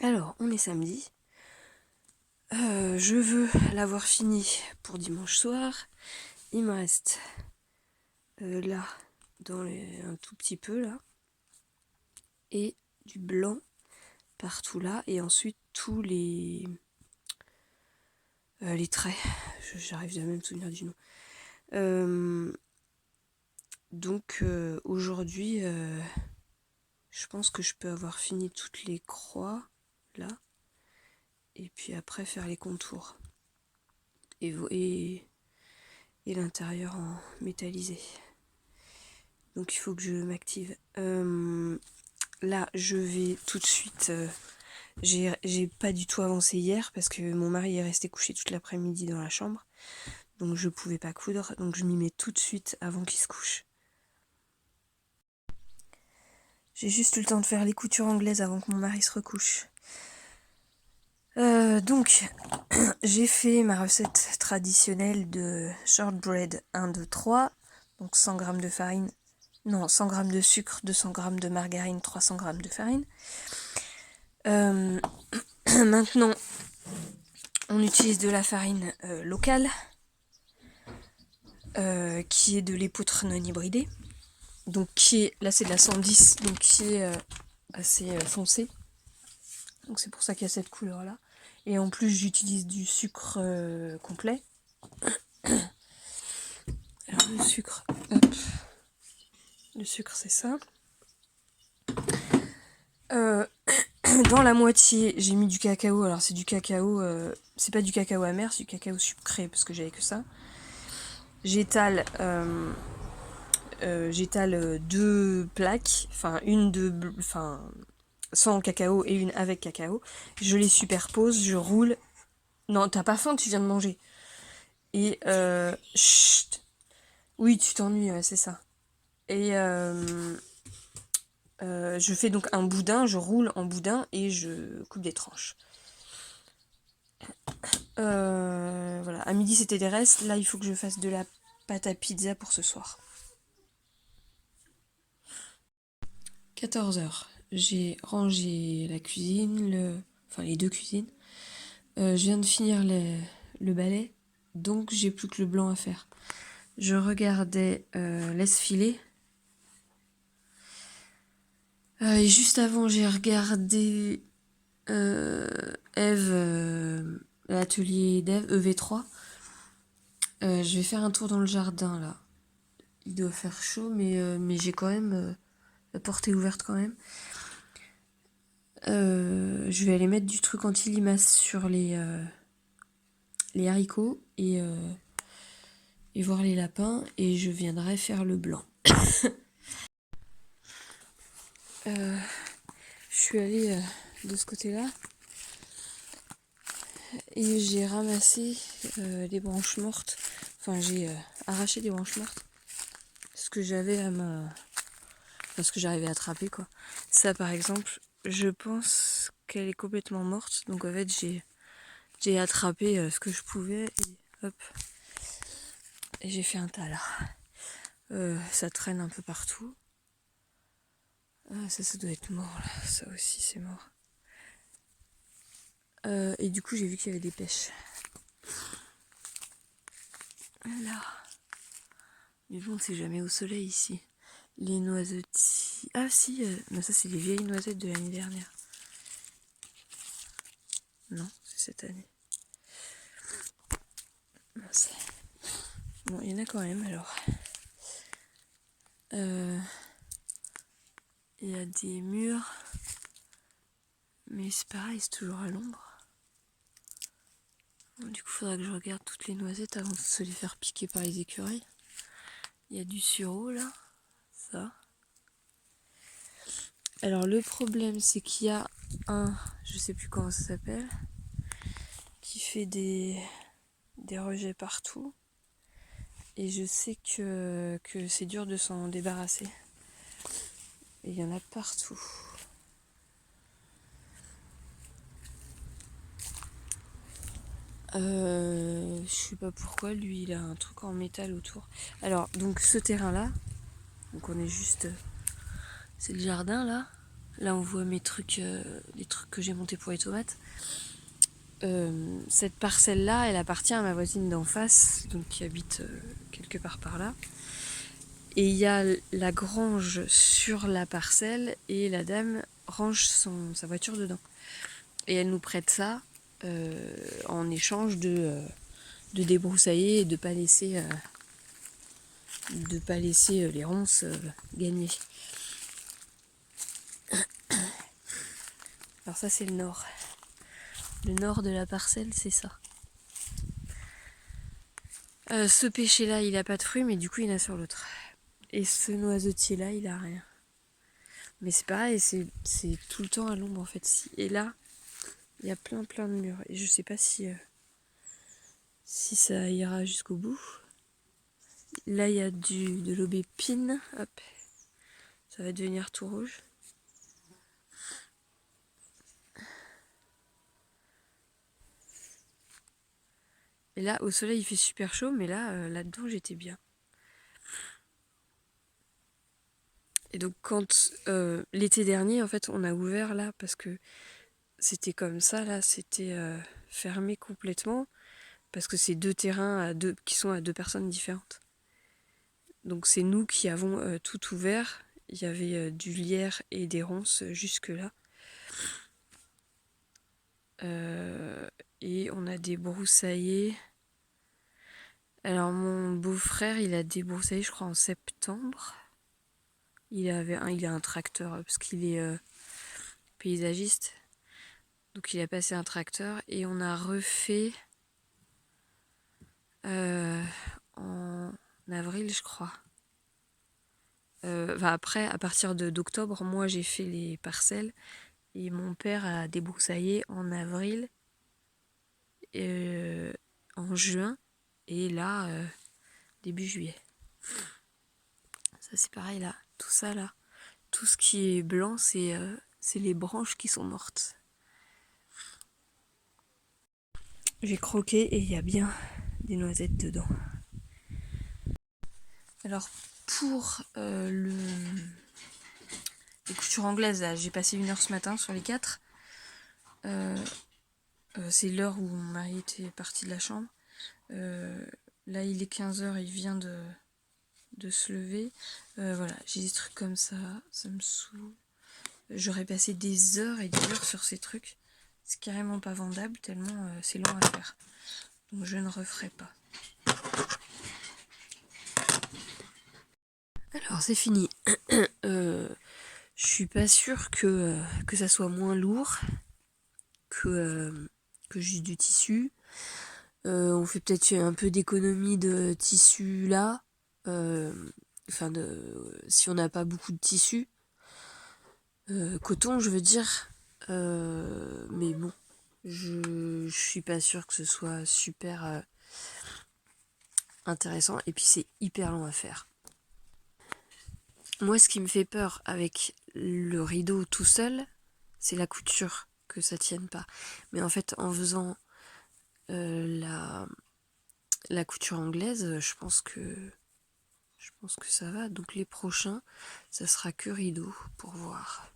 Alors, on est samedi. Je veux l'avoir fini pour dimanche soir. Il me reste là, un tout petit peu là. Et du blanc partout là. Et ensuite tous les traits. J'arrive jamais à me souvenir du nom. Donc aujourd'hui, je pense que je peux avoir fini toutes les croix là. Et puis après faire les contours. Et l'intérieur en métallisé. Donc il faut que je m'active. Là, je vais tout de suite. J'ai pas du tout avancé hier parce que mon mari est resté couché toute l'après-midi dans la chambre. Donc je pouvais pas coudre. Donc je m'y mets tout de suite avant qu'il se couche. J'ai juste eu le temps de faire les coutures anglaises avant que mon mari se recouche. Donc, j'ai fait ma recette traditionnelle de shortbread 1, 2, 3. Donc 100 g de farine. Non, 100 g de sucre, 200 g de margarine, 300 g de farine. Maintenant, on utilise de la farine locale, qui est de l'épeautre non hybridée. Donc là c'est de la 110, donc qui est assez foncé. Donc c'est pour ça qu'il y a cette couleur là. Et en plus j'utilise du sucre complet. Alors le sucre, hop. Le sucre c'est ça. Dans la moitié j'ai mis du cacao. Alors c'est du cacao, c'est pas du cacao amer, c'est du cacao sucré parce que j'avais que ça. J'étale deux plaques, enfin sans cacao et une avec cacao. Je les superpose, je roule. Non, t'as pas faim, tu viens de manger. Et chut. Oui, tu t'ennuies, ouais, c'est ça. Et je fais donc un boudin, je roule en boudin et je coupe des tranches. Voilà, à midi c'était des restes. Là, il faut que je fasse de la pâte à pizza pour ce soir. 14h. J'ai rangé la cuisine, enfin les deux cuisines. Je viens de finir le balai, donc j'ai plus que le blanc à faire. Je regardais Laisse filer. Et juste avant, j'ai regardé Eve, l'atelier d'Eve, EV3. Je vais faire un tour dans le jardin là. Il doit faire chaud, mais j'ai quand même la porte est ouverte quand même. Je vais aller mettre du truc anti-limaces sur les haricots et voir les lapins et je viendrai faire le blanc. Je suis allée de ce côté-là et j'ai ramassé des branches mortes. Enfin, j'ai arraché des branches mortes. Ce que j'avais enfin, ce que j'arrivais à attraper, quoi. Ça, par exemple, je pense qu'elle est complètement morte. Donc, en fait, j'ai attrapé ce que je pouvais et hop. Et j'ai fait un tas, là. Ça traîne un peu partout. Ah, ça doit être mort, là. Ça aussi, c'est mort. Et du coup, j'ai vu qu'il y avait des pêches. Là. Mais bon, c'est jamais au soleil ici. Les noisettis. Ah si, non, ça c'est les vieilles noisettes de l'année dernière. Non, c'est cette année. Mince. Bon, il y en a quand même alors. Il y a des murs. Mais c'est pareil, c'est toujours à l'ombre. Bon, du coup, il faudra que je regarde toutes les noisettes avant de se les faire piquer par les écureuils. Il y a du sureau là. Ça. Alors le problème c'est qu'il y a je sais plus comment ça s'appelle, qui fait des rejets partout. Et je sais que c'est dur de s'en débarrasser. Et il y en a partout. Je sais pas pourquoi, lui il a un truc en métal autour. Alors, donc ce terrain là, donc on est juste. C'est le jardin là. Là on voit mes trucs, les trucs que j'ai montés pour les tomates. Cette parcelle-là, elle appartient à ma voisine d'en face, donc qui habite quelque part par là. Et il y a la grange sur la parcelle et la dame range sa voiture dedans. Et elle nous prête ça en échange de débroussailler et de pas laisser les ronces gagner. Alors ça c'est le nord. Le nord de la parcelle c'est ça. Ce pêcher là il a pas de fruits mais du coup il en a sur l'autre. Et ce noisetier là il a rien. Mais c'est pareil, c'est tout le temps à l'ombre en fait. Et là, il y a plein de murs. Et je sais pas si ça ira jusqu'au bout. Là, il y a de l'aubépine. Hop, ça va devenir tout rouge. Et là, au soleil, il fait super chaud, mais là, là-dedans, j'étais bien. Et donc, quand l'été dernier, en fait, on a ouvert là parce que c'était comme ça, là, c'était fermé complètement parce que c'est 2 terrains qui sont à 2 personnes différentes. Donc c'est nous qui avons tout ouvert. Il y avait du lierre et des ronces jusque là. Et on a débroussaillé. Alors mon beau-frère, il a débroussaillé, je crois, en septembre. Il a un tracteur parce qu'il est paysagiste. Donc il a passé un tracteur et on a refait en avril, je crois. Après, à partir d'octobre, moi j'ai fait les parcelles et mon père a débroussaillé en avril, en juin et là, début juillet. Ça c'est pareil là, tout ça là, tout ce qui est blanc, c'est les branches qui sont mortes. J'ai croqué et il y a bien des noisettes dedans. Alors pour les coutures anglaises, là, j'ai passé 1 heure ce matin sur les 4. C'est l'heure où mon mari était parti de la chambre. Là il est 15h, il vient de se lever. Voilà, j'ai des trucs comme ça me saoule. J'aurais passé des heures et des heures sur ces trucs. C'est carrément pas vendable tellement c'est long à faire. Donc je ne referai pas. Alors c'est fini. Je suis pas sûre que ça soit moins lourd que juste du tissu. On fait peut-être un peu d'économie de tissu là. Si on n'a pas beaucoup de tissu. Coton, je veux dire. Mais bon, je suis pas sûre que ce soit super intéressant. Et puis c'est hyper long à faire. Moi, ce qui me fait peur avec le rideau tout seul, c'est la couture, que ça tienne pas. Mais en fait, en faisant la couture anglaise, je pense que ça va. Donc les prochains, ça sera que rideau pour voir.